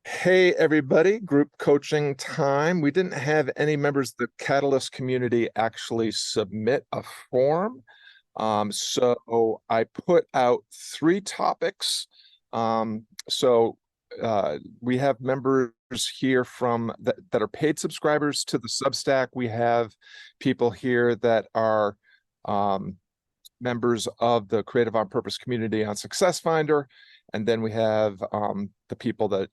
Hey, everybody, group coaching time. We didn't have any members of the Catalyst community actually submit a form. So I put out 3 topics. We have members here that are paid subscribers to the Substack. We have people here that are um, members of the Creative on Purpose community on Success Finder, and then we have the people that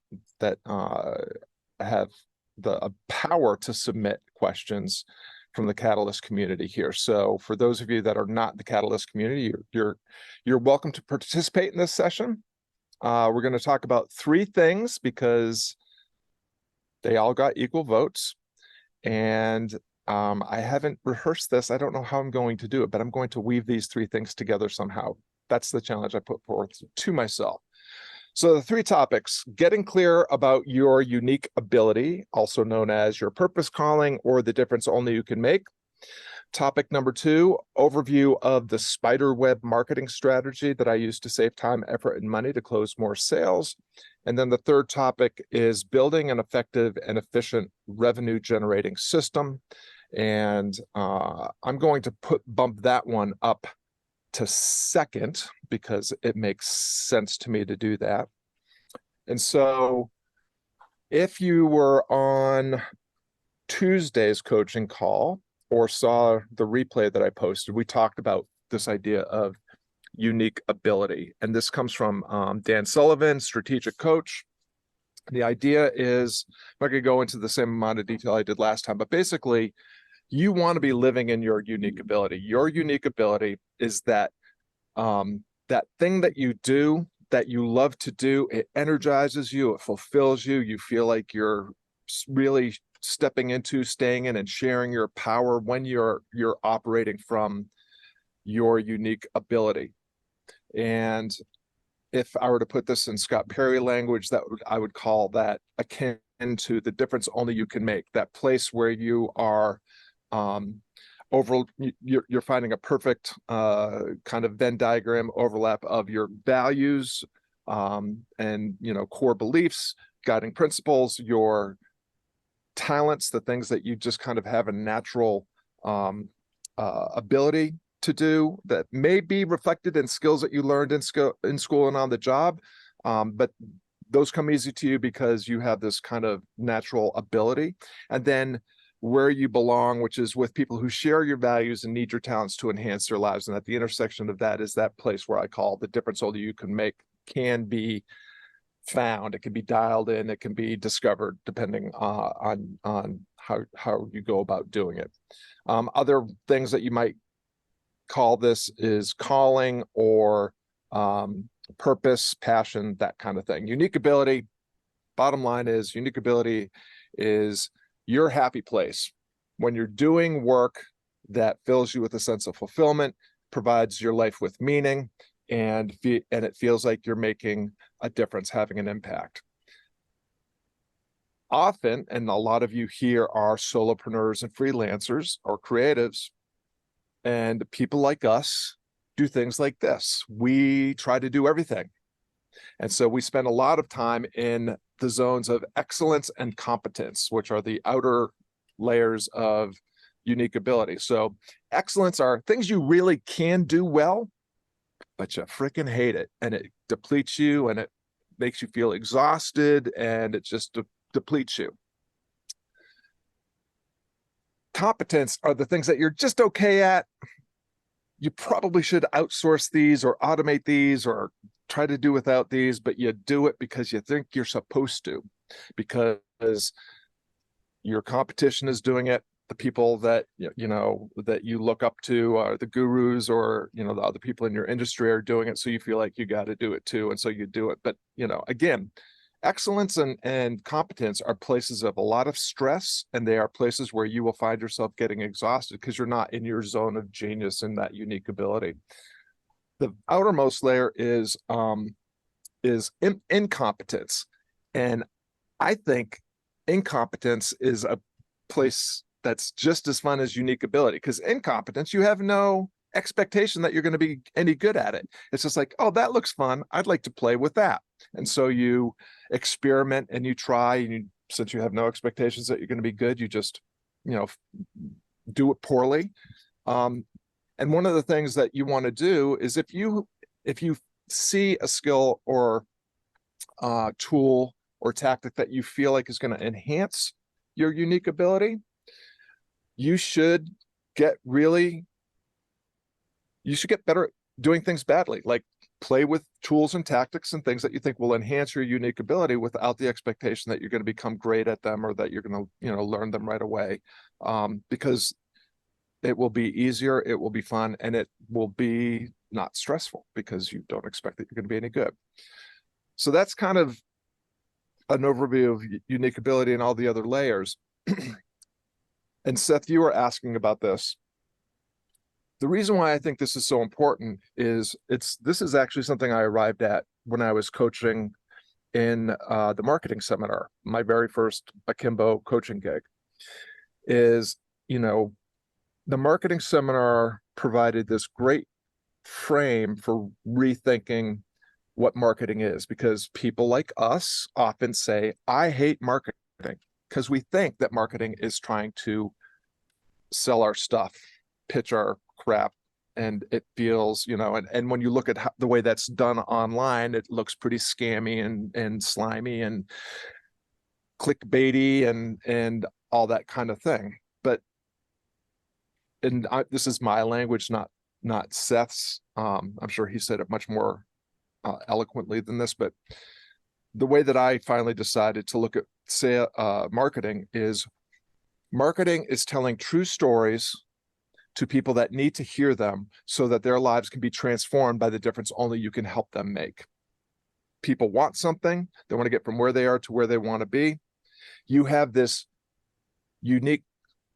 have the power to submit questions from the Catalyst community here. So for those of you that are not in the Catalyst community, you're welcome to participate in this session. We're going to talk about 3 things because they all got equal votes, and I haven't rehearsed this. I don't know how I'm going to do it, but I'm going to weave these 3 things together somehow. That's the challenge I put forth to myself. So the 3 topics: getting clear about your unique ability, also known as your purpose calling or the difference only you can make. Topic number 2, overview of the Spiderweb marketing strategy that I use to save time, effort, and money to close more sales. And then the 3rd topic is building an effective and efficient revenue generating system. And I'm going to bump that one up to 2nd because it makes sense to me to do that. And so if you were on Tuesday's coaching call or saw the replay that I posted, we talked about this idea of unique ability. And this comes from Dan Sullivan, strategic coach. The idea is, I'm not going to go into the same amount of detail I did last time, but basically, you want to be living in your unique ability. Your unique ability is that thing that you do, that you love to do. It energizes you, it fulfills you. You feel like you're really stepping into, staying in, and sharing your power when you're operating from your unique ability. And if I were to put this in Scott Perry language, I would call that akin to the difference only you can make. That place where you are you're finding a perfect kind of Venn diagram overlap of your values and core beliefs, guiding principles, your talents, the things that you just kind of have a natural ability to do that may be reflected in skills that you learned in school and on the job, but those come easy to you because you have this kind of natural ability. And then where you belong, which is with people who share your values and need your talents to enhance their lives. And at the intersection of that is that place where I call the difference only you can make can be found. It can be dialed in. It can be discovered depending on how you go about doing it. Other things that you might call this is calling or purpose, passion, that kind of thing. Unique ability, bottom line is unique ability is your happy place when you're doing work that fills you with a sense of fulfillment, provides your life with meaning, and it feels like you're making a difference, having an impact. Often, and a lot of you here are solopreneurs and freelancers or creatives, and people like us do things like this. We try to do everything. And so we spend a lot of time in the zones of excellence and competence, which are the outer layers of unique ability. So excellence are things you really can do well, but you freaking hate it. And it depletes you and it makes you feel exhausted and it just depletes you. Competence are the things that you're just okay at. You probably should outsource these or automate these or try to do without these, but you do it because you think you're supposed to, because your competition is doing it. The people that that you look up to are the gurus, or the other people in your industry are doing it, so you feel like you got to do it too, and so you do it. But again, excellence and competence are places of a lot of stress, and they are places where you will find yourself getting exhausted because you're not in your zone of genius and that unique ability. The outermost layer is incompetence, and I think incompetence is a place that's just as fun as unique ability, because incompetence, you have no expectation that you're going to be any good at it. It's just like, oh, that looks fun. I'd like to play with that. And so you experiment and you try, and you, since you have no expectations that you're going to be good, you just, you know, do it poorly. And one of the things that you want to do is if you see a skill or tool or tactic that you feel like is going to enhance your unique ability, you should get better at doing things badly, like play with tools and tactics and things that you think will enhance your unique ability without the expectation that you're going to become great at them or that you're going to, you know, learn them right away. Because it will be easier, it will be fun, and it will be not stressful because you don't expect that you're going to be any good. So that's kind of an overview of unique ability and all the other layers. And Seth, you were asking about this. The reason why I think this is so important is this is actually something I arrived at when I was coaching in the marketing seminar. My very first Akimbo coaching gig is, you know, the marketing seminar provided this great frame for rethinking what marketing is, because people like us often say, I hate marketing, because we think that marketing is trying to sell our stuff, pitch our crap, and it feels, you know, and when you look at the way that's done online, it looks pretty scammy and slimy and clickbaity and all that kind of thing. But this is my language, not Seth's. I'm sure he said it much more eloquently than this, but the way that I finally decided to look at marketing is telling true stories to people that need to hear them so that their lives can be transformed by the difference only you can help them make. People want something, they want to get from where they are to where they want to be. You have this unique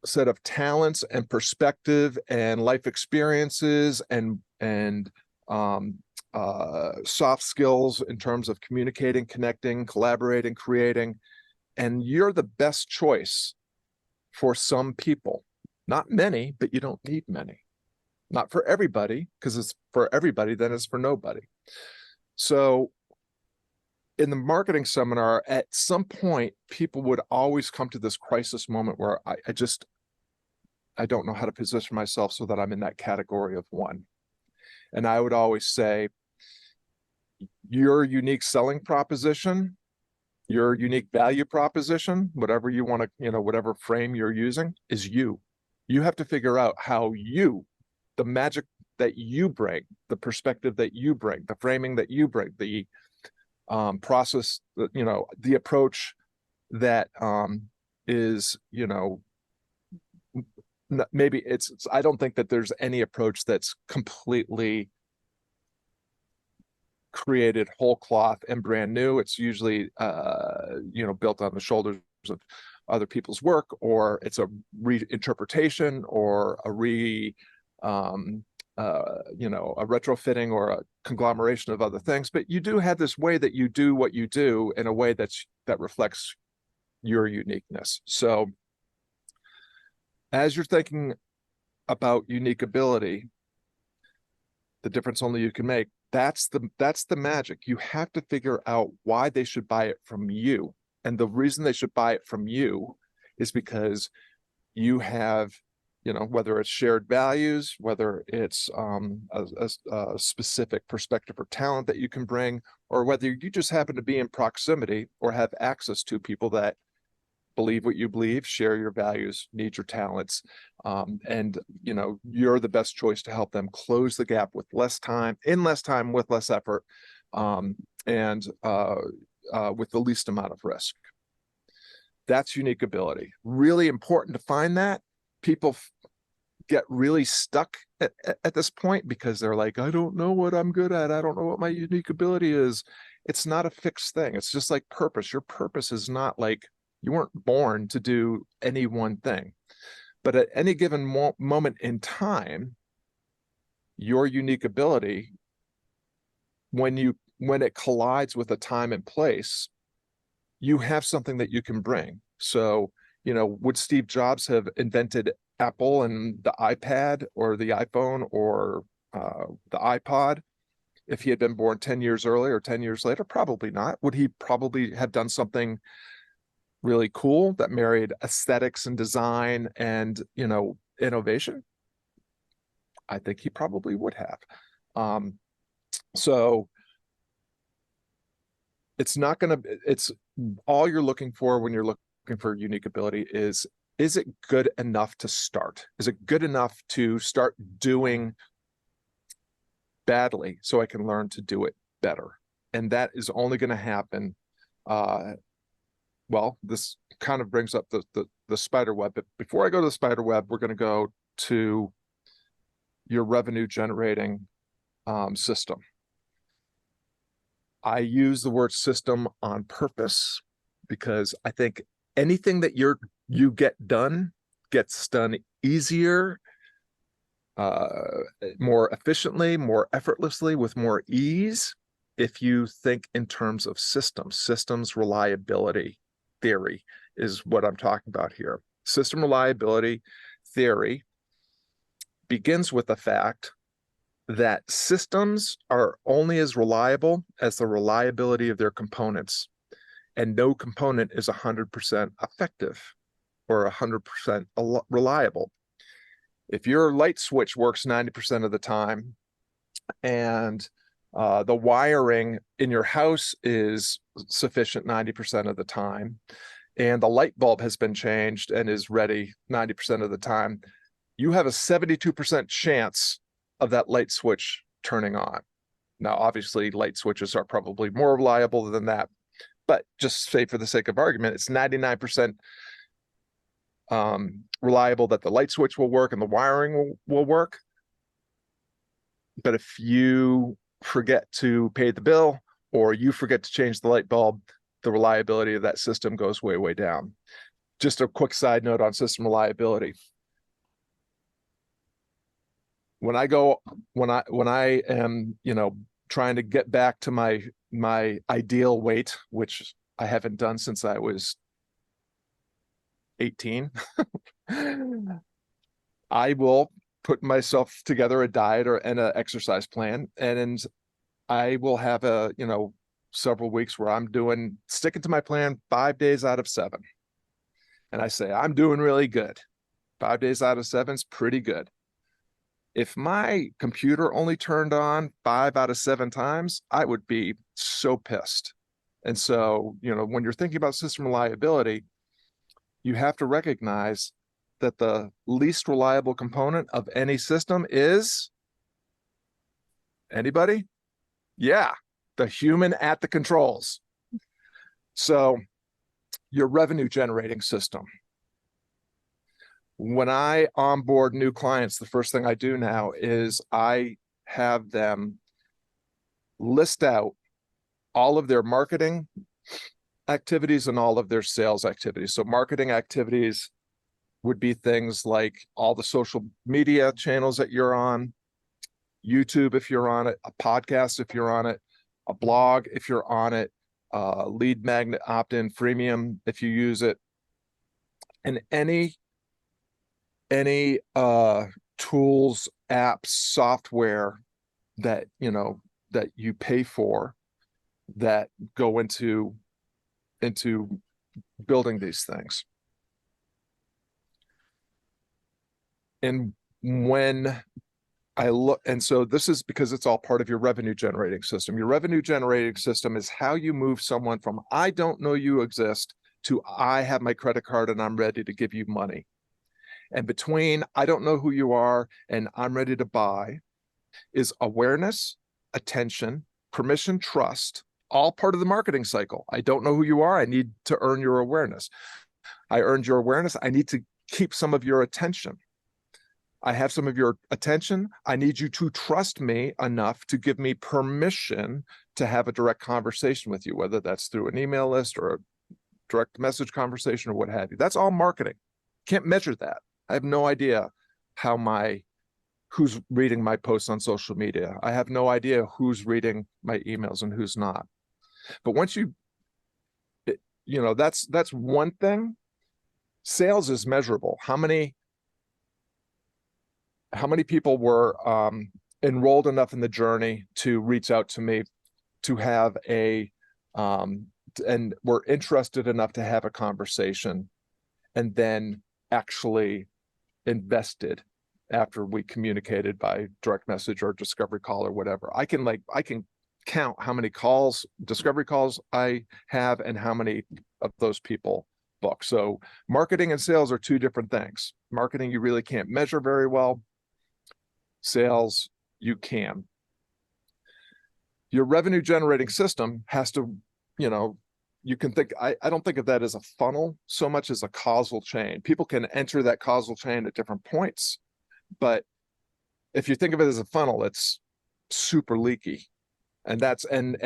set of talents and perspective and life experiences and soft skills in terms of communicating, connecting, collaborating, creating, and you're the best choice for some people. Not many, but you don't need many. Not for everybody, because it's for everybody, then it's for nobody. So in the marketing seminar, at some point, people would always come to this crisis moment where I don't know how to position myself so that I'm in that category of one. And I would always say, your unique selling proposition, your unique value proposition, whatever you want to, you know, whatever frame you're using, is you. You have to figure out how the magic that you bring, the perspective that you bring, the framing that you bring, the process, you know, the approach that is, you know, maybe I don't think that there's any approach that's completely created whole cloth and brand new. It's usually, you know, built on the shoulders of other people's work, or it's a reinterpretation or you know, a retrofitting or a conglomeration of other things. But you do have this way that you do what you do in a way that reflects your uniqueness. So as you're thinking about unique ability, the difference only you can make, that's the magic. You have to figure out why they should buy it from you. And the reason they should buy it from you is because you have, you know, whether it's shared values, whether it's a specific perspective or talent that you can bring, or whether you just happen to be in proximity or have access to people that believe what you believe, share your values, need your talents, and, you know, you're the best choice to help them close the gap with less time, with less effort, and with the least amount of risk. That's unique ability. Really important to find that. People get really stuck at this point because they're like, I don't know what I'm good at. I don't know what my unique ability is. It's not a fixed thing. It's just like purpose. Your purpose is not like, you weren't born to do any one thing. But at any given moment in time, your unique ability, when it collides with a time and place, you have something that you can bring. So, you know, would Steve Jobs have invented Apple and the iPad or the iPhone or the iPod if he had been born 10 years earlier or 10 years later? Probably not. Would he probably have done something really cool that married aesthetics and design and, innovation? I think he probably would have. So it's all you're looking for when you're looking for unique ability is it good enough to start? Is it good enough to start doing badly so I can learn to do it better? And that is only going to happen. Well, this kind of brings up the spider web. But before I go to the spider web, we're going to go to your revenue generating system. I use the word system on purpose because I think anything that you get done gets done easier, more efficiently, more effortlessly, with more ease if you think in terms of systems. Systems reliability theory is what I'm talking about here. System reliability theory begins with the fact that systems are only as reliable as the reliability of their components, and no component is 100% effective or 100% reliable. If your light switch works 90% of the time and the wiring in your house is sufficient 90% of the time, and the light bulb has been changed and is ready 90% of the time, you have a 72% chance of that light switch turning on. Now, obviously, light switches are probably more reliable than that, but just say for the sake of argument, it's 99% reliable that the light switch will work and the wiring will work. But if you forget to pay the bill or you forget to change the light bulb, the reliability of that system goes way, way down. Just a quick side note on system reliability. When I am, trying to get back to my ideal weight, which I haven't done since I was 18, I will put myself together a diet and an exercise plan, and I will have several weeks where I'm sticking to my plan 5 days out of 7. And I say, I'm doing really good. 5 days out of 7 is pretty good. If my computer only turned on 5 out of 7 times, I would be so pissed. And so, when you're thinking about system reliability, you have to recognize that the least reliable component of any system is anybody? Yeah, the human at the controls. So your revenue generating system. When I onboard new clients, the first thing I do now is I have them list out all of their marketing activities and all of their sales activities. So marketing activities would be things like all the social media channels that you're on, YouTube if you're on it, a podcast if you're on it, a blog if you're on it, lead magnet opt-in freemium if you use it, and any tools, apps, software that you pay for that go into building these things. And when I look, and so this is because it's all part of your revenue generating system. Your revenue generating system is how you move someone from I don't know you exist to I have my credit card and I'm ready to give you money. And between I don't know who you are and I'm ready to buy is awareness, attention, permission, trust, all part of the marketing cycle. I don't know who you are. I need to earn your awareness. I earned your awareness. I need to keep some of your attention. I have some of your attention. I need you to trust me enough to give me permission to have a direct conversation with you, whether that's through an email list or a direct message conversation or what have you. That's all marketing. Can't measure that. I have no idea who's reading my posts on social media. I have no idea who's reading my emails and who's not. But once that's one thing. Sales is measurable. How many how many people were enrolled enough in the journey to reach out to me to have a and were interested enough to have a conversation, and then actually invested after we communicated by direct message or discovery call or whatever. I can count how many calls, discovery calls I have, and how many of those people book. So marketing and sales are two different things. Marketing, you really can't measure very well. Sales, you can. Your revenue generating system has to, you can think, I don't think of that as a funnel so much as a causal chain. People can enter that causal chain at different points, but if you think of it as a funnel, it's super leaky. And that's, and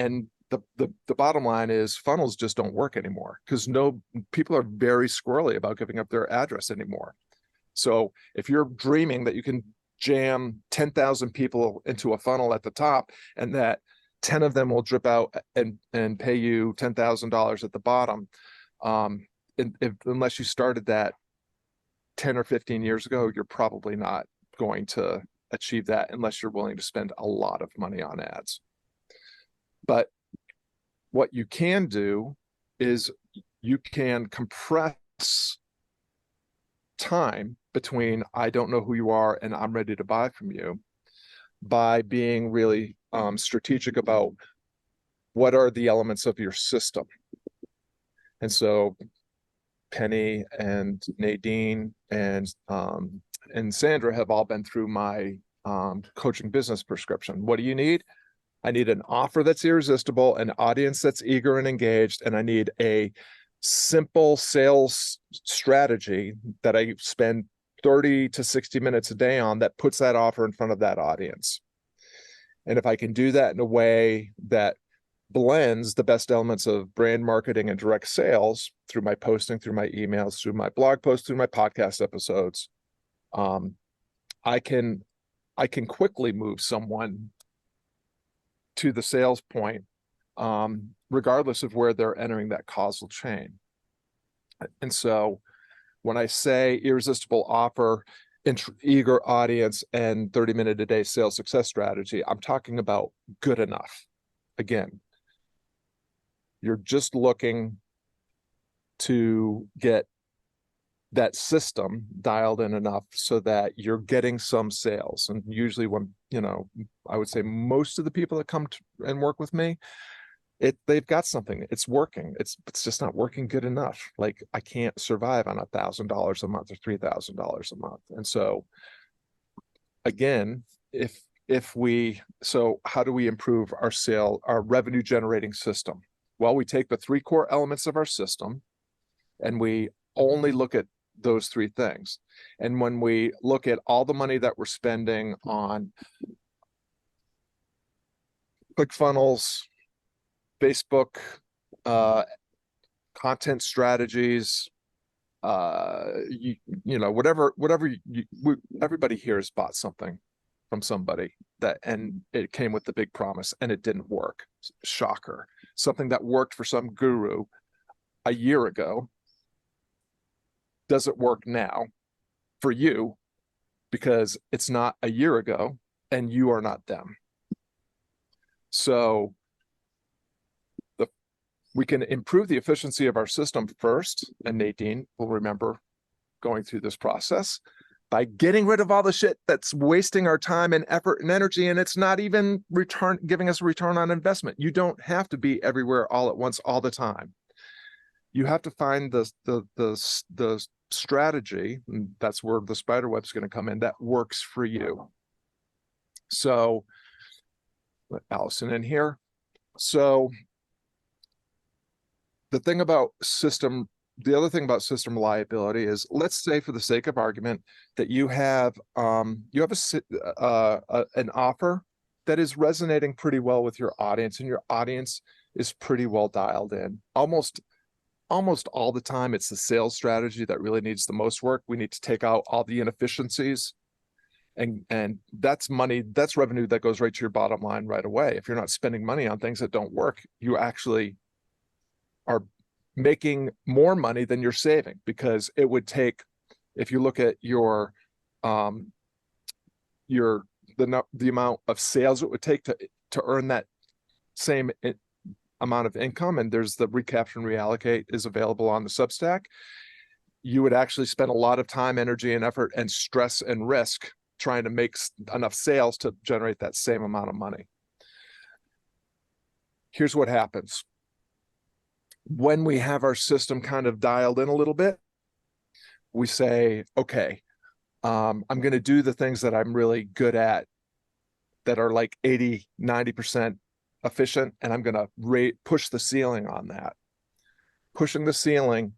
the bottom line is funnels just don't work anymore, because people are very squirrely about giving up their address anymore. So if you're dreaming that you can jam 10,000 people into a funnel at the top, and that 10 of them will drip out and pay you $10,000 at the bottom, unless you started that 10 or 15 years ago, you're probably not going to achieve that unless you're willing to spend a lot of money on ads. But what you can do is you can compress time between I don't know who you are and I'm ready to buy from you by being really strategic about what are the elements of your system. And so Penny and Nadine and Sandra have all been through my coaching business prescription. What do you need? I need an offer that's irresistible, an audience that's eager and engaged, and I need a simple sales strategy that I spend 30 to 60 minutes a day on that puts that offer in front of that audience. And if I can do that in a way that blends the best elements of brand marketing and direct sales through my posting, through my emails, through my blog posts, through my podcast episodes, I can quickly move someone to the sales point, regardless of where they're entering that causal chain. And so when I say irresistible offer, eager audience, and 30-minute a day sales success strategy, I'm talking about good enough. Again, you're just looking to get that system dialed in enough so that you're getting some sales. And usually when, I would say most of the people that come and work with me, they've got something, it's working. It's just not working good enough. Like, I can't survive on $1,000 a month or $3,000 a month. And so again, so how do we improve our revenue generating system? Well, we take the three core elements of our system and we only look at those three things. And when we look at all the money that we're spending on ClickFunnels, Facebook, content strategies, whatever everybody here has bought something from somebody and it came with the big promise and it didn't work. Shocker. Something that worked for some guru a year ago doesn't work now for you because it's not a year ago and you are not them. So we can improve the efficiency of our system first, and Nadine will remember going through this process, by getting rid of all the shit that's wasting our time and effort and energy, and it's not even giving us a return on investment. You don't have to be everywhere all at once all the time. You have to find the strategy, and that's where the Spiderweb is going to come in, that works for you. So let Allison in here. So the other thing about system reliability is, let's say for the sake of argument that you have an offer that is resonating pretty well with your audience, and your audience is pretty well dialed in. Almost all the time, it's the sales strategy that really needs the most work. We need to take out all the inefficiencies, and that's money, that's revenue that goes right to your bottom line right away. If you're not spending money on things that don't work, you actually are making more money than you're saving, because it would take, if you look at your the amount of sales it would take to earn that same amount of income, and there's the recapture and reallocate is available on the Substack, you would actually spend a lot of time, energy, and effort and stress and risk trying to make enough sales to generate that same amount of money. Here's what happens. When we have our system kind of dialed in a little bit, we say, okay, I'm going to do the things that I'm really good at that are like 80, 90% efficient, and I'm going to push the ceiling on that. Pushing the ceiling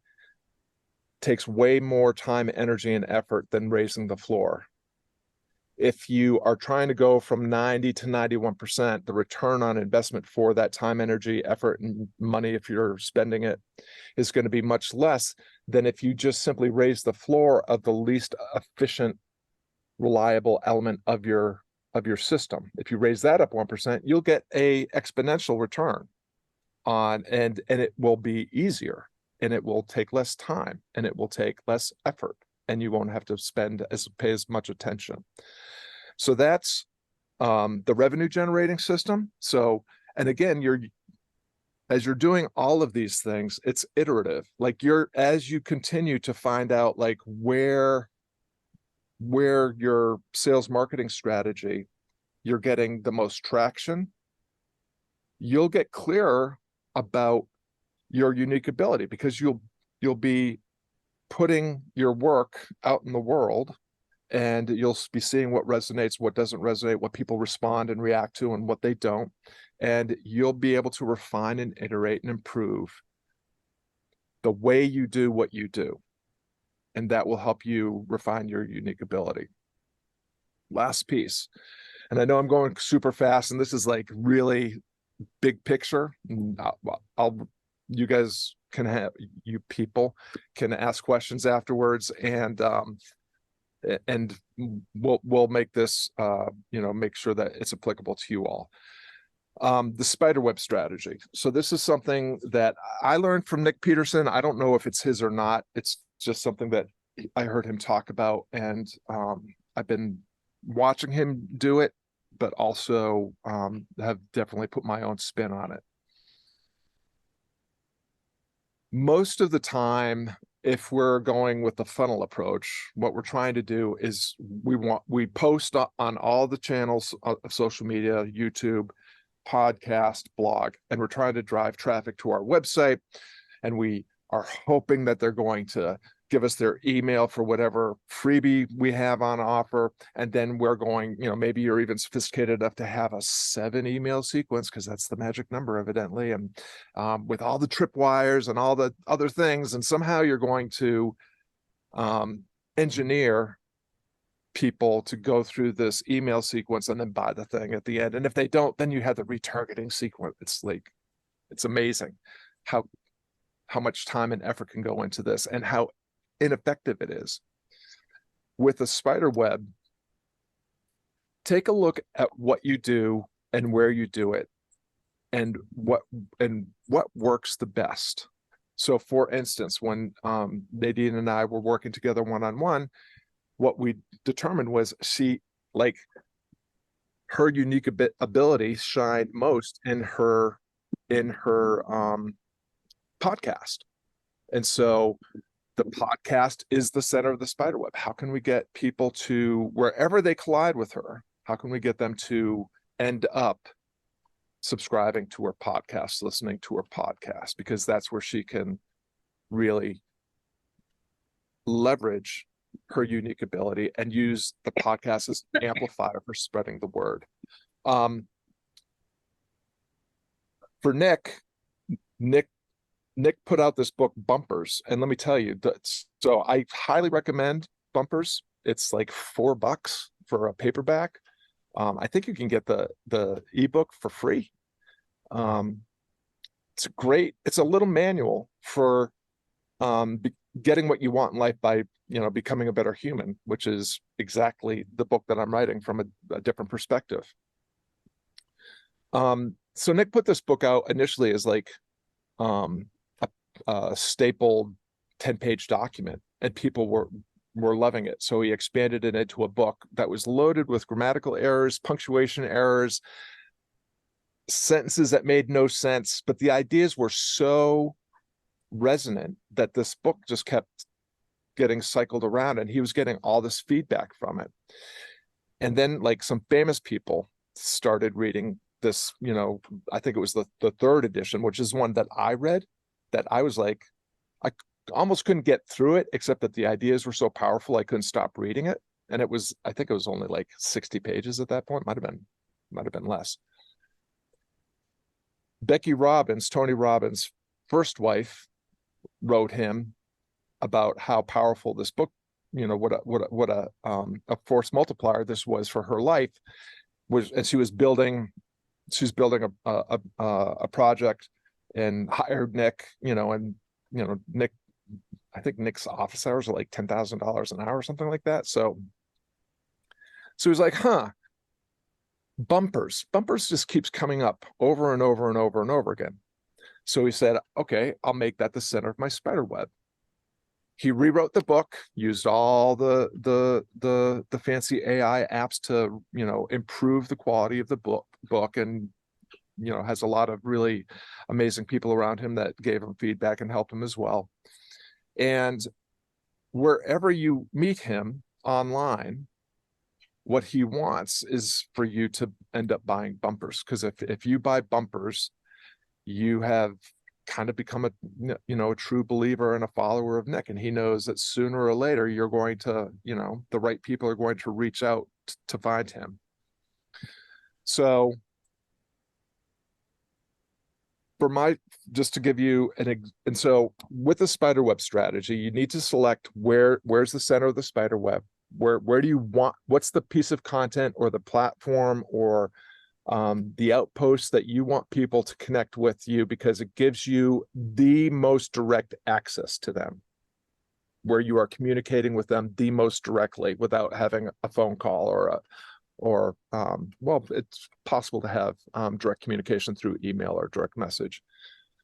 takes way more time, energy, and effort than raising the floor. If you are trying to go from 90 to 91%, the return on investment for that time, energy, effort, and money, if you're spending it, is going to be much less than if you just simply raise the floor of the least efficient, reliable element of your system. If you raise that up 1%, you'll get a exponential return on, and it will be easier, and it will take less time, and it will take less effort, and you won't have to pay as much attention. So that's the revenue generating system. So, and again, as you're doing all of these things, it's iterative. Like as you continue to find out like where your sales marketing strategy, you're getting the most traction, you'll get clearer about your unique ability, because you'll be putting your work out in the world, and you'll be seeing what resonates, what doesn't resonate, what people respond and react to, and what they don't. And you'll be able to refine and iterate and improve the way you do what you do. And that will help you refine your unique ability. Last piece, and I know I'm going super fast, and this is like really big picture. You guys you people can ask questions afterwards, and we'll make this make sure that it's applicable to you all. The Spiderweb strategy. So this is something that I learned from Nick Peterson. I don't know if it's his or not. It's just something that I heard him talk about, and I've been watching him do it, but also have definitely put my own spin on it. Most of the time, if we're going with the funnel approach, what we're trying to do is we post on all the channels of social media, YouTube, podcast, blog, and we're trying to drive traffic to our website, and we are hoping that they're going to give us their email for whatever freebie we have on offer. And then we're going, maybe you're even sophisticated enough to have a 7 email sequence, because that's the magic number, evidently. And with all the tripwires and all the other things, and somehow you're going to engineer people to go through this email sequence and then buy the thing at the end. And if they don't, then you have the retargeting sequence. It's amazing how much time and effort can go into this, and how ineffective it is. With a Spiderweb, take a look at what you do and where you do it, and what works the best. So for instance, when Nadine and I were working together one-on-one, what we determined was her unique ability shined most in her podcast. And so the podcast is the center of the Spiderweb. How can we get people to, wherever they collide with her, how can we get them to end up subscribing to her podcast, listening to her podcast? Because that's where she can really leverage her unique ability and use the podcast as an amplifier for spreading the word. For Nick put out this book, Bumpers, and let me tell you, so I highly recommend Bumpers. It's like $4 for a paperback. I think you can get the ebook for free. It's a little manual for getting what you want in life by becoming a better human, which is exactly the book that I'm writing from a different perspective. So Nick put this book out initially as like a stapled 10-page document, and people were were loving it. So he expanded it into a book that was loaded with grammatical errors, punctuation errors, sentences that made no sense, but the ideas were so resonant that this book just kept getting cycled around, and he was getting all this feedback from it. And then like some famous people started reading this, you know, I think it was the third edition, which is one that I read, that I was like, I almost couldn't get through it, except that the ideas were so powerful I couldn't stop reading it. And it was, I think it was only like 60 pages at that point, might have been less. Becky Robbins, Tony Robbins' first wife, wrote him about how powerful this book, you know, what a force multiplier this was for her life. And she's building a project, and hired Nick, you know, and you know, Nick, I think Nick's office hours are like $10,000 an hour or something like that. So he's like, huh, bumpers just keeps coming up over and over and over and over again. So he said, okay, I'll make that the center of my Spiderweb. He rewrote the book, used all the fancy AI apps to, you know, improve the quality of the book, and you know, has a lot of really amazing people around him that gave him feedback and helped him as well. And wherever you meet him online, what he wants is for you to end up buying bumpers, because if you buy bumpers, you have kind of become a, you know, a true believer and a follower of Nick, and he knows that sooner or later you're going to, you know, the right people are going to reach out to find him. So just to give you and so with the Spiderweb strategy, you need to select where's the center of the Spiderweb, where do you want, what's the piece of content or the platform or the outpost that you want people to connect with you, because it gives you the most direct access to them, where you are communicating with them the most directly without having a phone call or well, it's possible to have direct communication through email or direct message.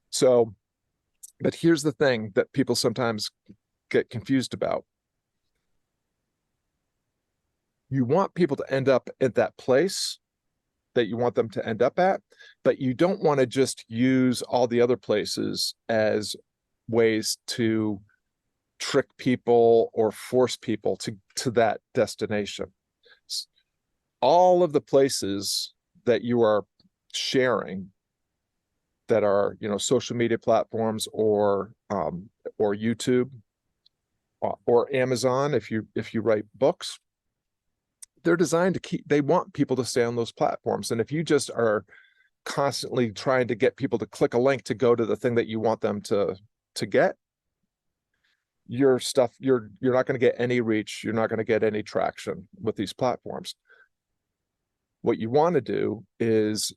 So, but here's the thing that people sometimes get confused about. You want people to end up at that place that you want them to end up at, but you don't want to just use all the other places as ways to trick people or force people to that destination. All of the places that you are sharing that are, you know, social media platforms or YouTube or Amazon, if you write books, they're designed to they want people to stay on those platforms. And if you just are constantly trying to get people to click a link to go to the thing that you want them to get, your stuff, you're not going to get any reach. You're not going to get any traction with these platforms. What you want to do is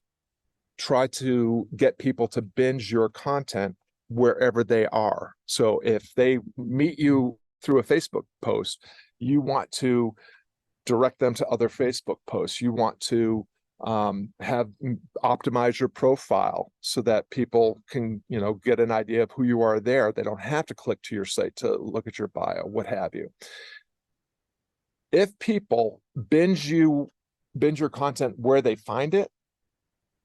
try to get people to binge your content wherever they are. So if they meet you through a Facebook post, you want to direct them to other Facebook posts. You want to optimize your profile so that people can, you know, get an idea of who you are there. They don't have to click to your site to look at your bio, what have you. If people binge your content where they find it,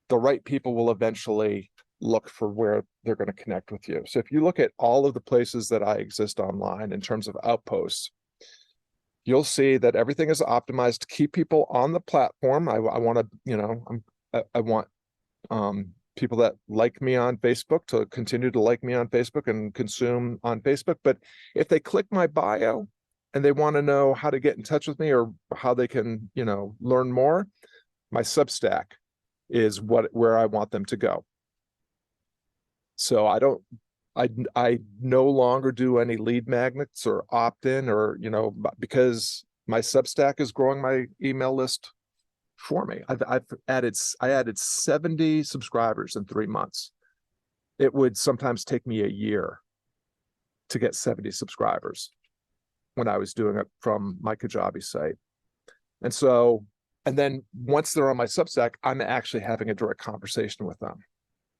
the right people will eventually look for where they're going to connect with you. So if you look at all of the places that I exist online in terms of outposts, you'll see that everything is optimized to keep people on the platform. I want to, you know, I want people that like me on Facebook to continue to like me on Facebook and consume on Facebook. But if they click my bio and they want to know how to get in touch with me or how they can, you know, learn more, my Substack is where I want them to go. So I no longer do any lead magnets or opt-in or, you know, because my Substack is growing my email list for me. I added 70 subscribers in 3 months. It would sometimes take me a year to get 70 subscribers when I was doing it from my Kajabi site. And so, and then once they're on my Substack, I'm actually having a direct conversation with them.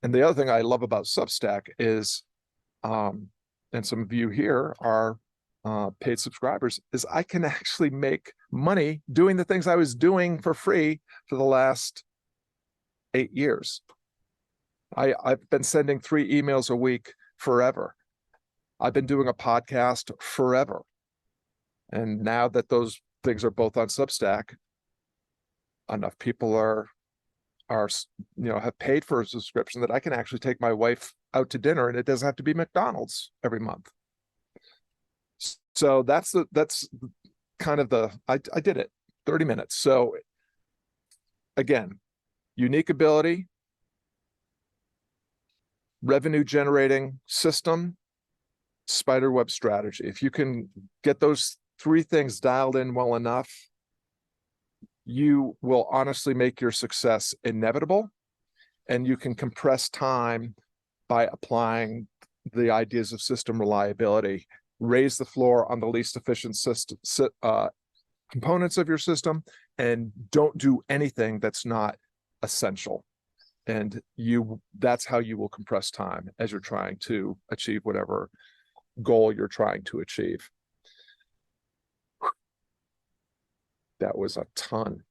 And the other thing I love about Substack is, and some of you here are paid subscribers is I can actually make money doing the things I was doing for free for the last 8 years. I've been sending 3 emails a week forever. I've been doing a podcast forever. And now that those things are both on Substack, enough people are have paid for a subscription that I can actually take my wife out to dinner, and it doesn't have to be McDonald's every month. So that's kind of I did it 30 minutes. So again, unique ability, revenue generating system, Spiderweb strategy. If you can get those 3 things dialed in well enough, you will honestly make your success inevitable, and you can compress time by applying the ideas of system reliability, raise the floor on the least efficient system, components of your system, and don't do anything that's not essential. And that's how you will compress time as you're trying to achieve whatever goal you're trying to achieve. That was a ton.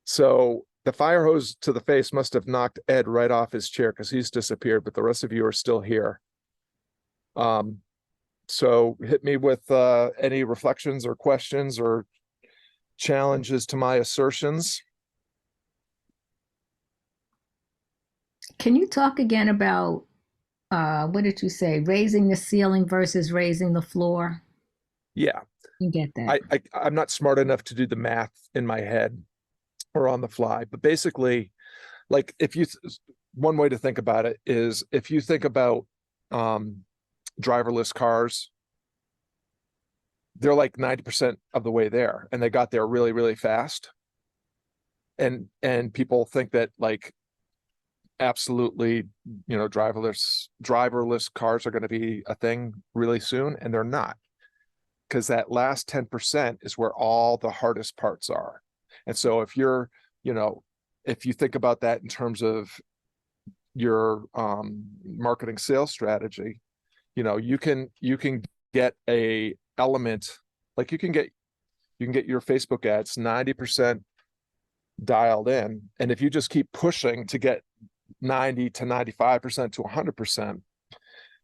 So the fire hose to the face must have knocked Ed right off his chair, because he's disappeared, but the rest of you are still here. So hit me with any reflections or questions or challenges to my assertions. Can you talk again about what did you say? Raising the ceiling versus raising the floor? Yeah. You get that. I'm not smart enough to do the math in my head or on the fly, but basically, like, one way to think about it is, if you think about driverless cars, they're like 90% of the way there, and they got there really, really fast. And people think that, like, absolutely, driverless cars are going to be a thing really soon, and they're not, because that last 10% is where all the hardest parts are. And so if if you think about that in terms of your marketing sales strategy, you can get a element, like you can get your Facebook ads 90% dialed in, and if you just keep pushing to get 90 to 95% to 100%,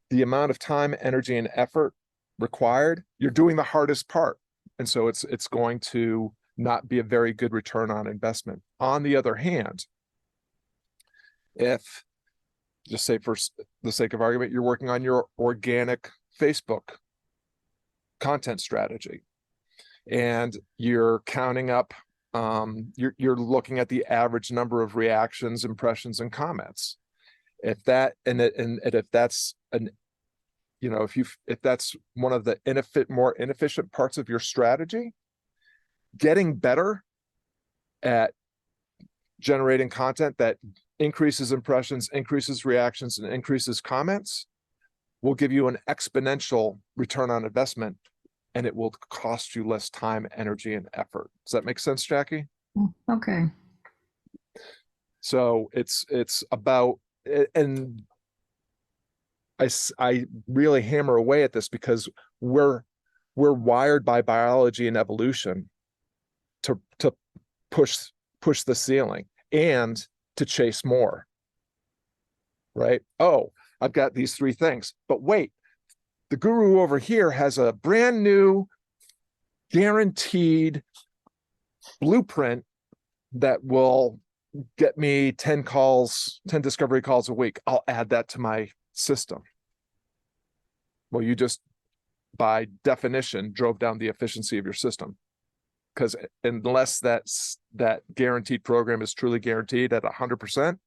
the amount of time, energy, and effort required, you're doing the hardest part, and so it's going to not be a very good return on investment. On the other hand, if, just say for the sake of argument, you're working on your organic Facebook content strategy, and you're counting up, you're looking at the average number of reactions, impressions, and comments. If that, and if that's if that's one of the more inefficient parts of your strategy, getting better at generating content that increases impressions, increases reactions, and increases comments will give you an exponential return on investment, and it will cost you less time, energy, and effort. Does that make sense, Jackie? Okay. So it's about, and I really hammer away at this because we're wired by biology and evolution to push the ceiling and to chase more, right? Oh, I've got these 3 things, but wait, the guru over here has a brand new guaranteed blueprint that will get me 10 discovery calls a week. I'll add that to my system. Well, you just, by definition, drove down the efficiency of your system, because unless that guaranteed program is truly guaranteed at 100%,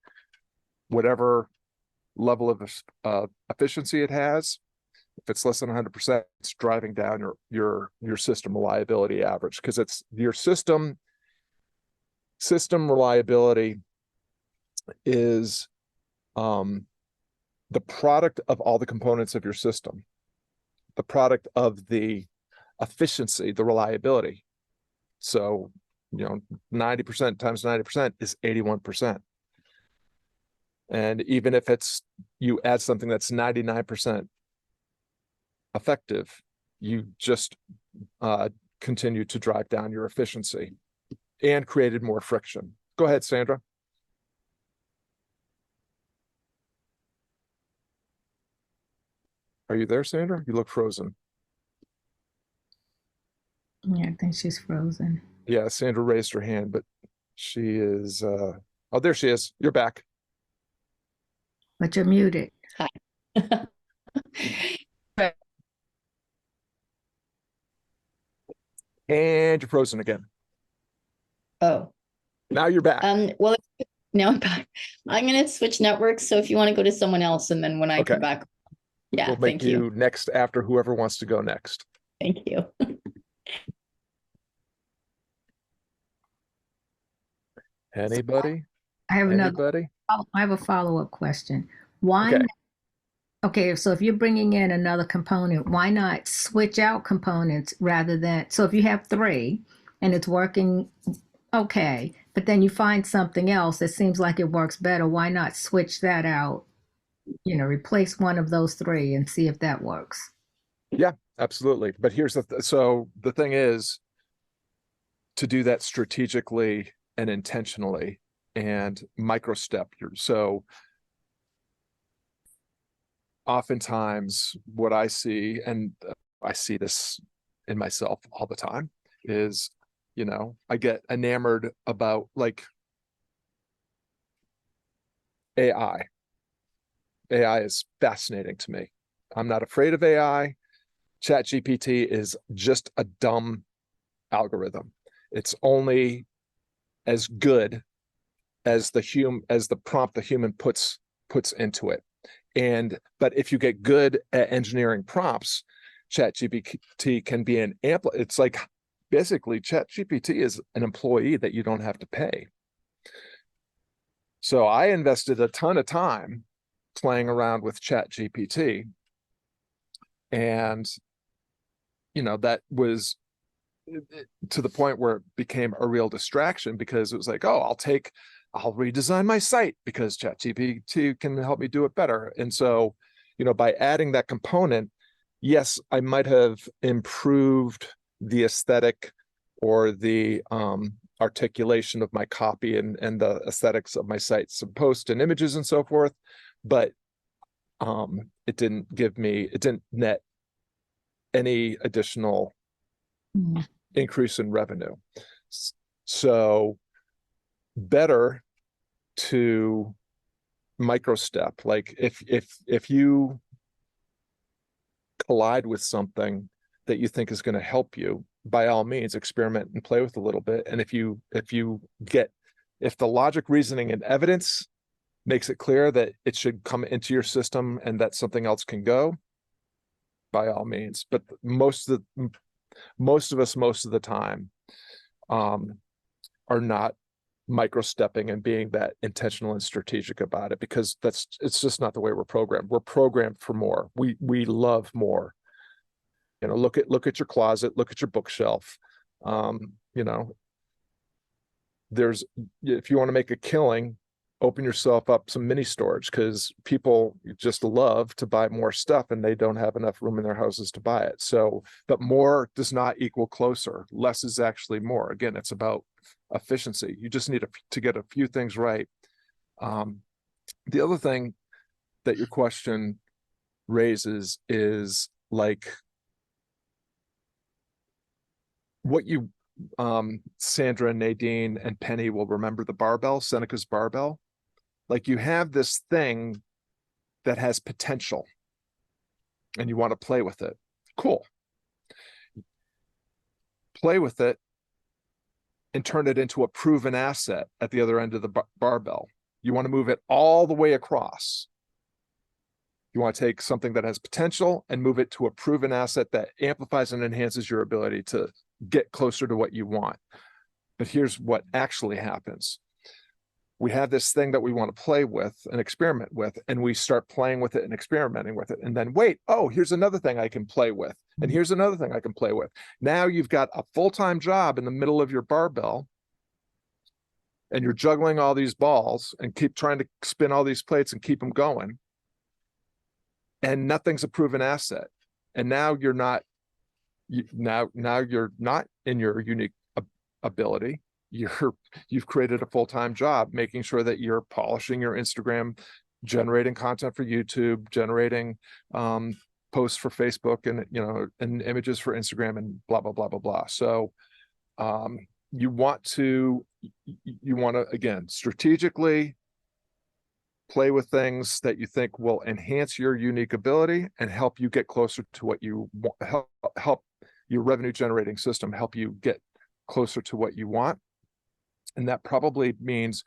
whatever level of efficiency it has, if it's less than 100%, it's driving down your system reliability average, because it's your system reliability is the product of all the components of your system, the product of the efficiency, the reliability. So 90% times 90% is 81%. And even if you add something that's 99% effective, you just continue to drive down your efficiency and created more friction. Go ahead, Sandra. Are you there, Sandra? You look frozen. Yeah, I think she's frozen. Yeah, Sandra raised her hand, but she is oh, there she is. You're back. But you're muted. Hi. And you're frozen again. Oh, Now you're back. well, now I'm back. I'm going to switch networks. So if you want to go to someone else, and then when I Okay. come back, yeah, We'll make thank you. next after whoever wants to go next. Thank you. Anybody? I have another. Anybody? I have a follow-up question. Why? Okay. Okay, so if you're bringing in another component, why not switch out components rather than, so if you have three and it's working okay, but then you find something else that seems like it works better, why not switch that out? You know, replace one of those three and see if that works. Yeah, absolutely. But here's so the thing is to do that strategically and intentionally and micro-step. So oftentimes what I see, and I see this in myself all the time, is, you know, I get enamored about like AI. AI is fascinating to me. I'm not afraid of AI. ChatGPT is just a dumb algorithm. It's only as good as the prompt the human puts into it. But if you get good at engineering prompts, ChatGPT can be it's like basically ChatGPT is an employee that you don't have to pay. So I invested a ton of time playing around with ChatGPT, and you know, that was to the point where it became a real distraction, because it was like, oh, I'll redesign my site because ChatGPT can help me do it better. And so, you know, by adding that component, yes, I might have improved the aesthetic or the articulation of my copy and the aesthetics of my site, some posts and images and so forth, but it didn't net any additional increase in revenue. So better to micro-step. Like if you collide with something that you think is going to help you, by all means experiment and play with a little bit. And if the logic, reasoning, and evidence makes it clear that it should come into your system and that something else can go, by all means. But most of us most of the time are not micro-stepping and being that intentional and strategic about it, because it's just not the way we're programmed. We're programmed for more. We love more. You know, look at your closet, look at your bookshelf. You know, if you want to make a killing, open yourself up some mini storage, because people just love to buy more stuff and they don't have enough room in their houses to buy it. So, but more does not equal closer. Less is actually more. Again, it's about efficiency. You just need to get a few things right. The other thing that your question raises is like what you Sandra, Nadine, and Penny will remember the barbell, Seneca's barbell. Like, you have this thing that has potential and you want to play with it. Cool. Play with it and turn it into a proven asset at the other end of the barbell. You want to move it all the way across. You want to take something that has potential and move it to a proven asset that amplifies and enhances your ability to get closer to what you want. But here's what actually happens. We have this thing that we want to play with and experiment with, and we start playing with it and experimenting with it. And then, wait, oh, here's another thing I can play with. And here's another thing I can play with. Now you've got a full-time job in the middle of your barbell, and you're juggling all these balls and keep trying to spin all these plates and keep them going. And nothing's a proven asset. And now you're not, now you're not in your unique ability. You've created a full-time job, making sure that you're polishing your Instagram, generating content for YouTube, generating posts for Facebook, and and images for Instagram, and blah blah blah blah blah. So you want to again strategically play with things that you think will enhance your unique ability and help you get closer to what you want, help your revenue generating system help you get closer to what you want. And that probably means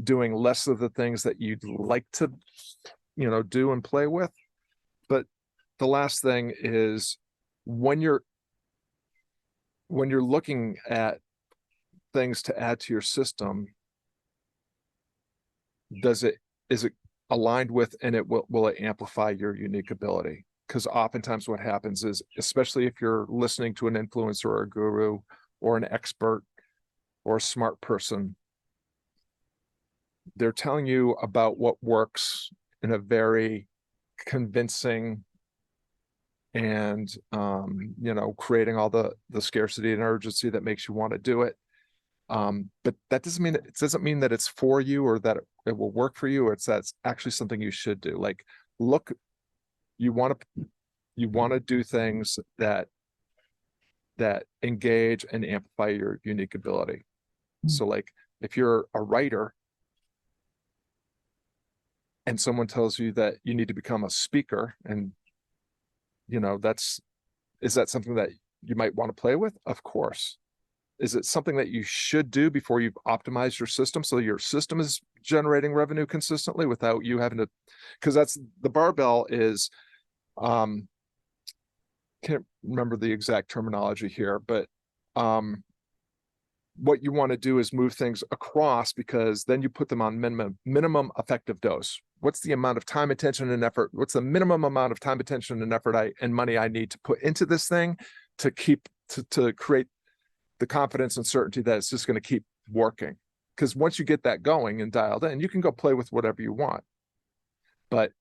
doing less of the things that you'd like to do and play with. But the last thing is, when you're looking at things to add to your system, is it aligned with, and will it amplify your unique ability? Because oftentimes what happens is, especially if you're listening to an influencer or a guru or an expert or a smart person, they're telling you about what works in a very convincing and creating all the scarcity and urgency that makes you want to do it. But that doesn't mean that it's for you, or that it will work for you, or that's actually something you should do. Like, look, you want to do things that engage and amplify your unique ability. So like, if you're a writer and someone tells you that you need to become a speaker, and is that something that you might want to play with? Of course. Is it something that you should do before you've optimized your system, so your system is generating revenue consistently without you having to? Because that's the barbell is, can't remember the exact terminology here, but what you want to do is move things across, because then you put them on minimum effective dose. What's the amount of time, attention, and effort? What's the minimum amount of time, attention, and effort and money I need to put into this thing to create the confidence and certainty that it's just going to keep working? Because once you get that going and dialed in, you can go play with whatever you want. But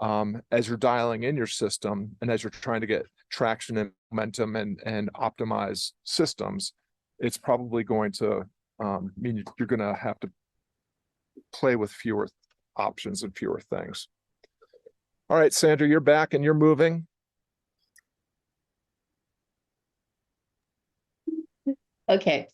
as you're dialing in your system, and as you're trying to get traction and momentum and optimize systems, it's probably going to mean you're going to have to play with fewer options and fewer things. All right, Sandra, you're back and you're moving. Okay.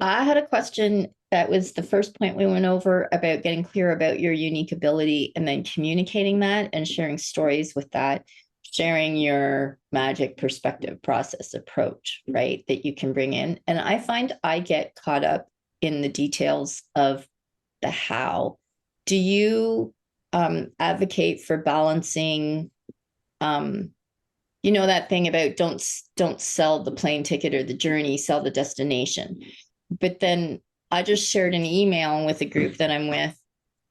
I had a question that was the first point we went over, about getting clear about your unique ability, and then communicating that and sharing stories with that, sharing your magic perspective process approach, right? That you can bring in. And I find I get caught up in the details of the how. Do you advocate for balancing, that thing about don't sell the plane ticket or the journey, sell the destination? But then I just shared an email with a group that I'm with,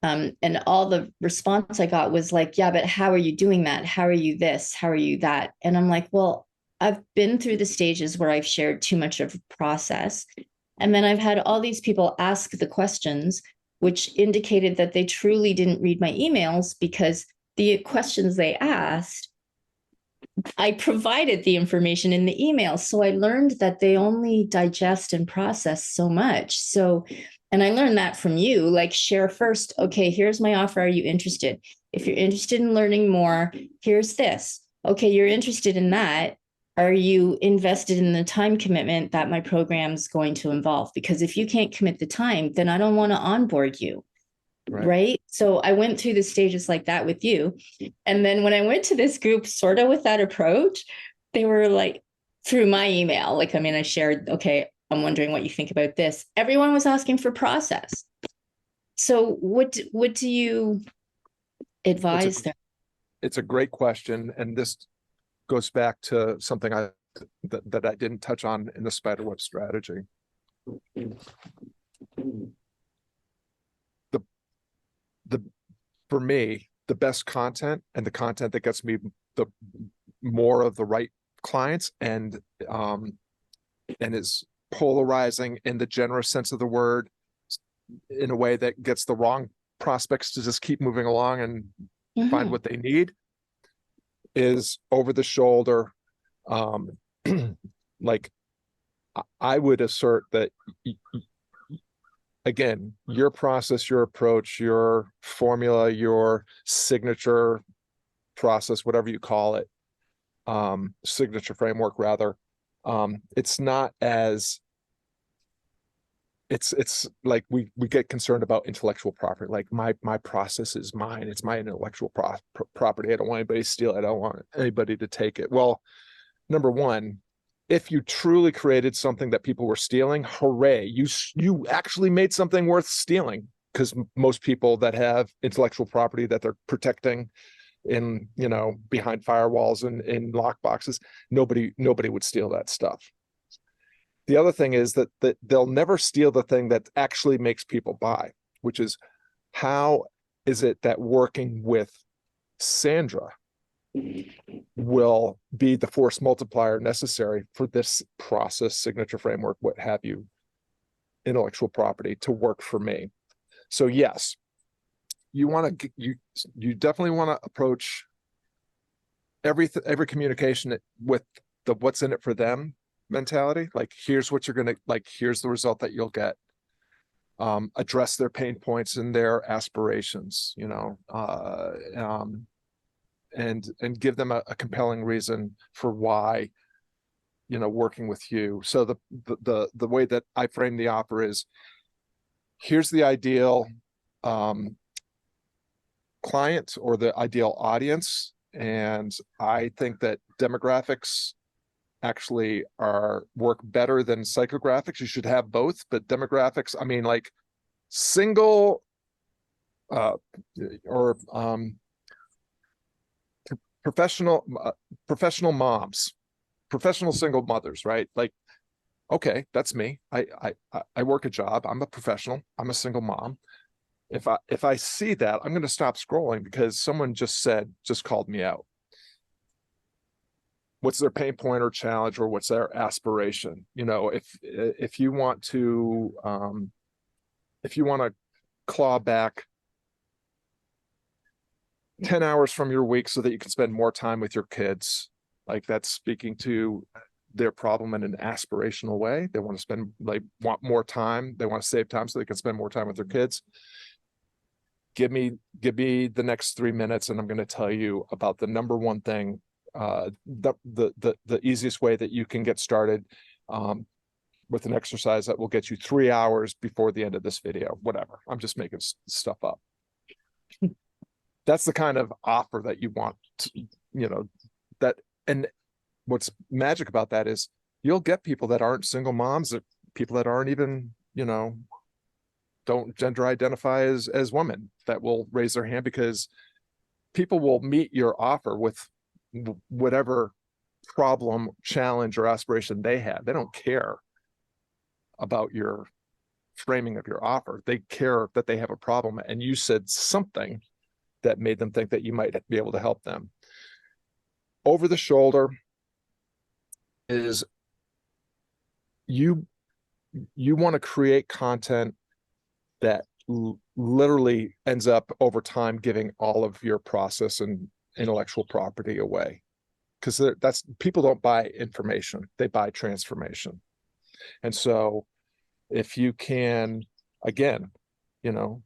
and all the response I got was like, yeah, but how are you doing that? How are you this? How are you that? And I'm like, well, I've been through the stages where I've shared too much of a process. And then I've had all these people ask the questions, which indicated that they truly didn't read my emails, because the questions they asked, I provided the information in the email. So I learned that they only digest and process so much. So, and I learned that from you, like, share first. Okay, here's my offer. Are you interested? If you're interested in learning more, here's this. Okay, you're interested in that. Are you invested in the time commitment that my program's going to involve? Because if you can't commit the time, then I don't want to onboard you. Right. So I went through the stages like that with you. And then when I went to this group, sort of with that approach, they were like, through my email, like, I shared, okay, I'm wondering what you think about this. Everyone was asking for process. So what do you advise them? It's a great question. And this goes back to something that I didn't touch on in the Spiderweb strategy. For me, the best content, and the content that gets me the more of the right clients, and is polarizing in the generous sense of the word, in a way that gets the wrong prospects to just keep moving along and find what they need. is over the shoulder. Like I would assert that again, your process, your approach, your formula, your signature process, whatever you call it, signature framework rather, it's not as it's like we get concerned about intellectual property. Like my process is mine. It's my intellectual property. I don't want anybody to steal it. I don't want anybody to take it. Well, number one, if you truly created something that people were stealing, hooray, you actually made something worth stealing, because most people that have intellectual property that they're protecting in, you know, behind firewalls and in lock boxes, nobody would steal that stuff. The other thing is that they'll never steal the thing that actually makes people buy, which is, how is it that working with Sandra will be the force multiplier necessary for this process, signature framework, what have you, intellectual property to work for me? So yes, you want to, you definitely want to approach every communication with the what's in it for them mentality. Like, here's what you're gonna, like, here's the result that you'll get. Address their pain points and their aspirations, you know, and give them a compelling reason for why, you know, working with you. So the way that I frame the offer is, here's the ideal client or the ideal audience, and I think that demographics actually work better than psychographics. You should have both, but demographics, I mean, like single or professional moms, professional single mothers, right? Like, okay, that's me. I work a job. I'm a professional. I'm a single mom. If I see that, I'm going to stop scrolling because someone just called me out. What's their pain point or challenge, or what's their aspiration? You know, if you want to claw back 10 hours from your week so that you can spend more time with your kids, like, that's speaking to their problem in an aspirational way. They want to spend, like, want more time. They want to save time so they can spend more time with their kids. Give me the next 3 minutes, and I'm going to tell you about the number one thing, the easiest way that you can get started with an exercise that will get you 3 hours before the end of this video. Whatever, I'm just making stuff up. That's the kind of offer that you want to, you know, that. And what's magic about that is you'll get people that aren't single moms, or people that aren't even, you know, don't gender identify as women, that will raise their hand, because people will meet your offer with whatever problem, challenge, or aspiration they have. They don't care about your framing of your offer. They care that they have a problem, and you said something that made them think that you might be able to help them. Over the shoulder is, you want to create content that literally ends up over time giving all of your process and intellectual property away, because that's, people don't buy information, they buy transformation. And so if you can, again, you know,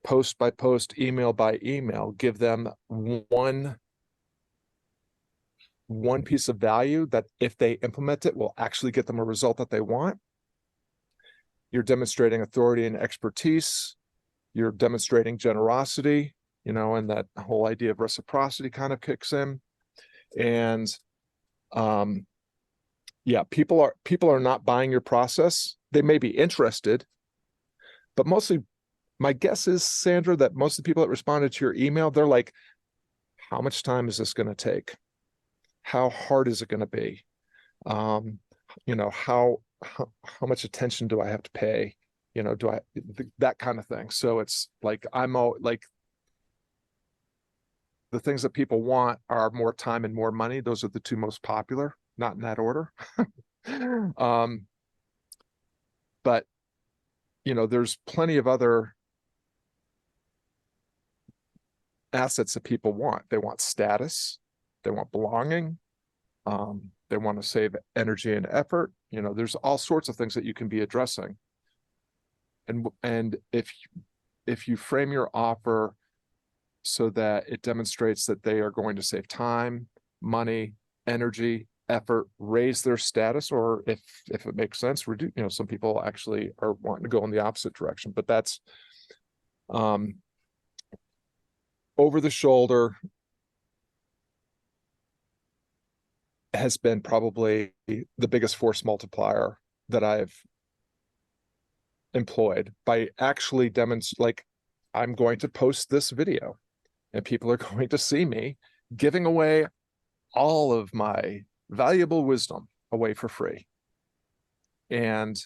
post by post, email by email, give them one piece of value that, if they implement it, will actually get them a result that they want. You're demonstrating authority and expertise. You're demonstrating generosity, you know, and that whole idea of reciprocity kind of kicks in. And yeah, people are not buying your process. They may be interested, but mostly, my guess is, Sandra, that most of the people that responded to your email, they're like, how much time is this going to take? How hard is it going to be? You know, how much attention do I have to pay? You know, that kind of thing. So it's like, I'm all like, the things that people want are more time and more money. Those are the two most popular, not in that order. But, you know, there's plenty of other assets that people want. They want status. They want belonging. They want to save energy and effort. You know, there's all sorts of things that you can be addressing. And if you frame your offer so that it demonstrates that they are going to save time, money, energy, effort, raise their status, or if it makes sense, reduce, you know, some people actually are wanting to go in the opposite direction, but that's over the shoulder has been probably the biggest force multiplier that I've employed by actually demonstrating, like, I'm going to post this video and people are going to see me giving away all of my valuable wisdom away for free. But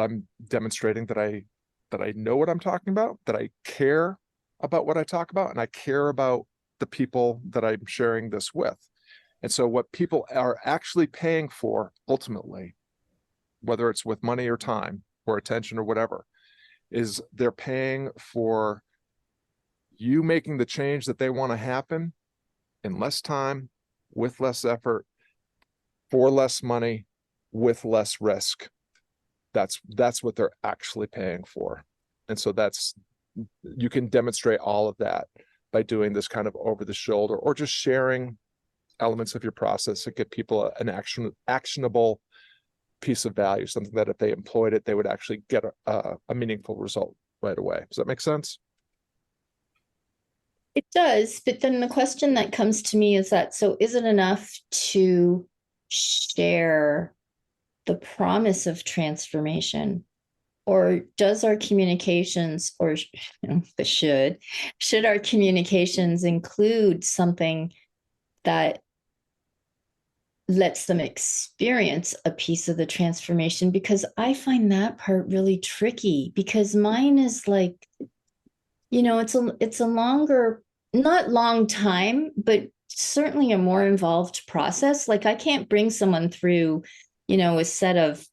I'm demonstrating that I know what I'm talking about, that I care about what I talk about, and I care about the people that I'm sharing this with. And so what people are actually paying for ultimately, whether it's with money or time or attention or whatever, is they're paying for you making the change that they want to happen in less time, with less effort, for less money, with less risk. That's what they're actually paying for. And so you can demonstrate all of that by doing this kind of over the shoulder, or just sharing elements of your process that get people an actionable piece of value, something that if they employed it, they would actually get a meaningful result right away. Does that make sense? It does, but then the question that comes to me is that, so is it enough to share the promise of transformation? Or does our communications, or should our communications include something that lets them experience a piece of the transformation? Because I find that part really tricky, because mine is like, you know, it's a longer, not long time, but certainly a more involved process. Like, I can't bring someone through, you know, a set of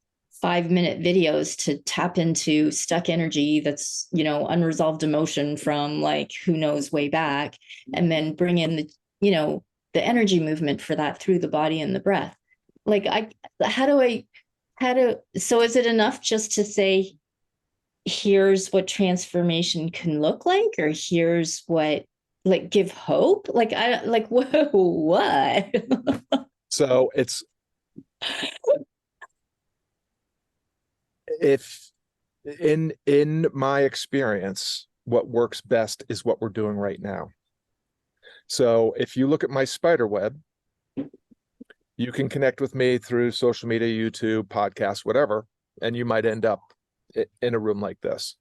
5-minute videos to tap into stuck energy that's, you know, unresolved emotion from like who knows way back, and then bring in the, you know, the energy movement for that through the body and the breath. Like, so is it enough just to say, here's what transformation can look like, or here's what, like, give hope? Like, I like, whoa, what? So if in my experience, what works best is what we're doing right now. So if you look at my Spiderweb, you can connect with me through social media, YouTube, podcasts, whatever, and you might end up in a room like this.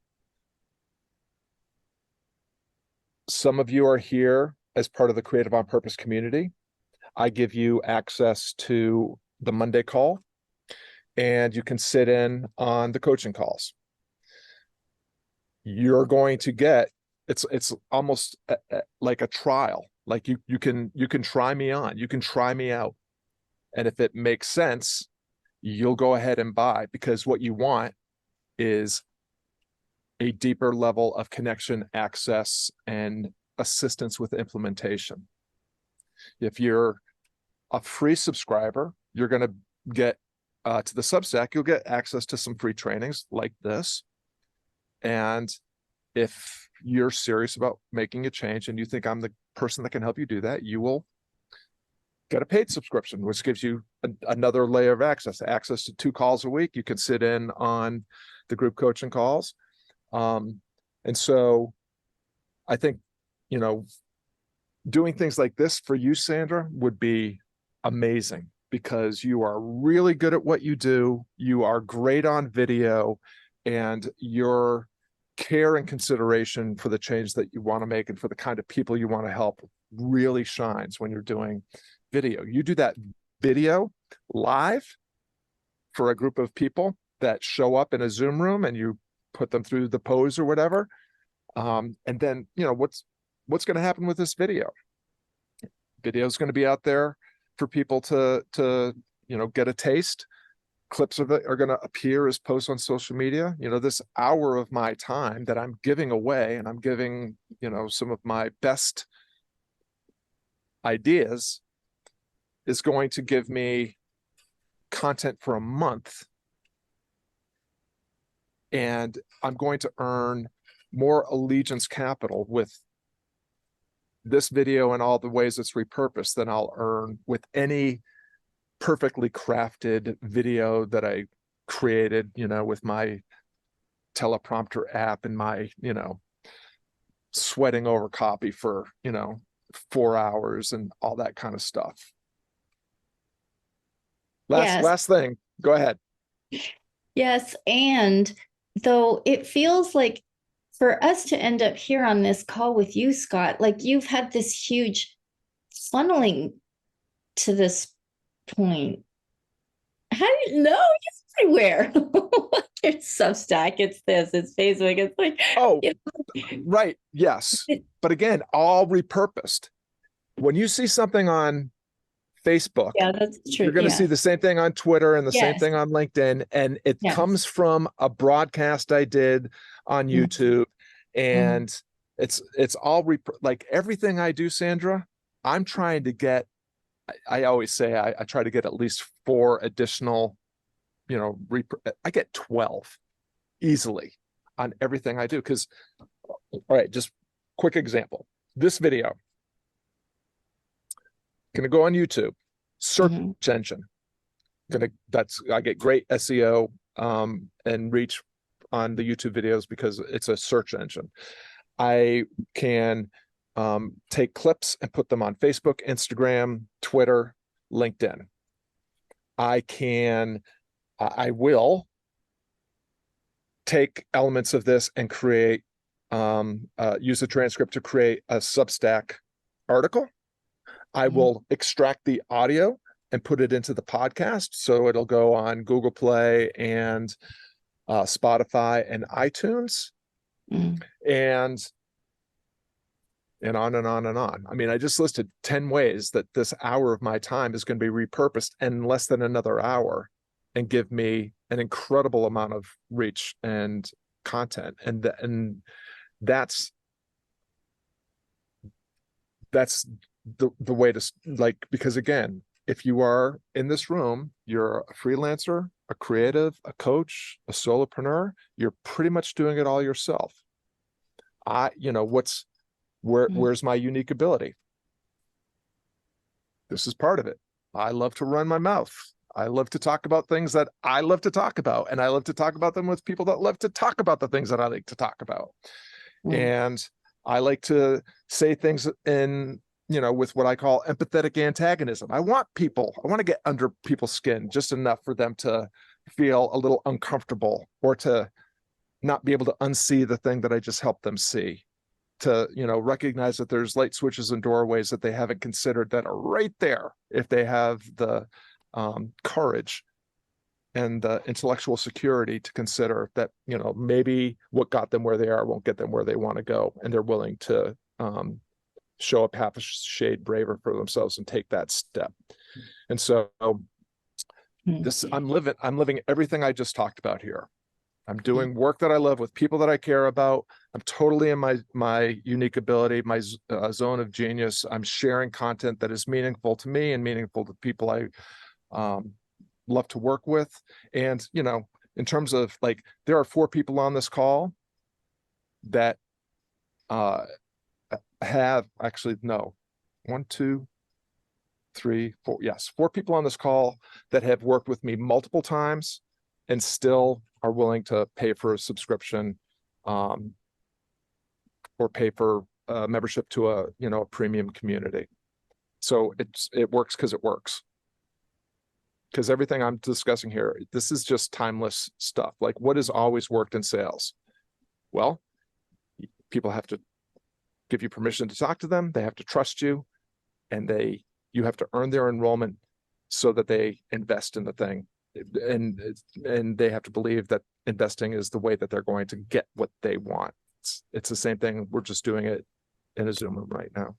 Some of you are here as part of the Creative on Purpose community. I give you access to the Monday call, and you can sit in on the coaching calls. You're going to get, it's almost like a trial. Like you can try me on, you can try me out. And if it makes sense, you'll go ahead and buy, because what you want is a deeper level of connection, access, and assistance with implementation. If you're a free subscriber, you're going to get to the Substack, you'll get access to some free trainings like this. And if you're serious about making a change and you think I'm the person that can help you do that, you will get a paid subscription, which gives you another layer of access to 2 calls a week. You can sit in on the group coaching calls. And so I think, you know, doing things like this for you, Sandra, would be amazing, because you are really good at what you do. You are great on video, and your care and consideration for the change that you want to make and for the kind of people you want to help really shines when you're doing video. You do that video live for a group of people that show up in a Zoom room, and you put them through the pose or whatever. And then, you know, what's going to happen with this video? Video is going to be out there for people to, you know, get a taste. Clips of it are going to appear as posts on social media. You know, this hour of my time that I'm giving away, and I'm giving, you know, some of my best ideas is going to give me content for a month, and I'm going to earn more allegiance capital with this video and all the ways it's repurposed than I'll earn with any perfectly crafted video that I created, with my teleprompter app and my, sweating over copy for, 4 hours and all that kind of stuff. Last thing, go ahead. Yes. And though it feels like for us to end up here on this call with you, Scott, like you've had this huge funneling to this point. How do you know? It's everywhere. It's Substack, it's this, it's Facebook, it's like, right. Yes. But again, all repurposed. When you see something on Facebook, that's true. You're going to see the same thing on Twitter and the same thing on LinkedIn. And it comes from a broadcast I did on YouTube. And it's all like everything I do, Sandra, I'm trying to get, I always say I try to get at least 4 additional, I get 12 easily on everything I do. Because, all right, just quick example. This video, going to go on YouTube, search engine. I get great SEO and reach on the YouTube videos because it's a search engine. I can take clips and put them on Facebook, Instagram, Twitter, LinkedIn. I will take elements of this and create, use a transcript to create a Substack article. I will extract the audio and put it into the podcast. So it'll go on Google Play and Spotify and iTunes and on and on and on. I mean, I just listed 10 ways that this hour of my time is going to be repurposed in less than another hour and give me an incredible amount of reach and content. And that's the way to, like, because again, if you are in this room, you're a freelancer, a creative, a coach, a solopreneur, you're pretty much doing it all yourself. Where's my unique ability? This is part of it. I love to run my mouth. I love to talk about things that I love to talk about, and I love to talk about them with people that love to talk about the things that I like to talk about. And I like to say things in, with what I call empathetic antagonism. I want to get under people's skin just enough for them to feel a little uncomfortable or to not be able to unsee the thing that I just helped them see, to, recognize that there's light switches and doorways that they haven't considered that are right there if they have the courage and the intellectual security to consider that, maybe what got them where they are won't get them where they want to go. And they're willing to show up half a shade braver for themselves and take that step. And so I'm living everything I just talked about here. I'm doing work that I love with people that I care about. I'm totally in my unique ability, my zone of genius. I'm sharing content that is meaningful to me and meaningful to people I love to work with. And, in terms of, like, there are 4 people on this call that have actually, no, 1, 2, 3, 4. Yes, 4 people on this call that have worked with me multiple times and still are willing to pay for a subscription or pay for a membership to a premium community. So it works because it works. Because everything I'm discussing here, this is just timeless stuff. Like, what has always worked in sales? Well, people have to give you permission to talk to them. They have to trust you, and you have to earn their enrollment so that they invest in the thing. And they have to believe that investing is the way that they're going to get what they want. It's the same thing. We're just doing it in a Zoom room right now.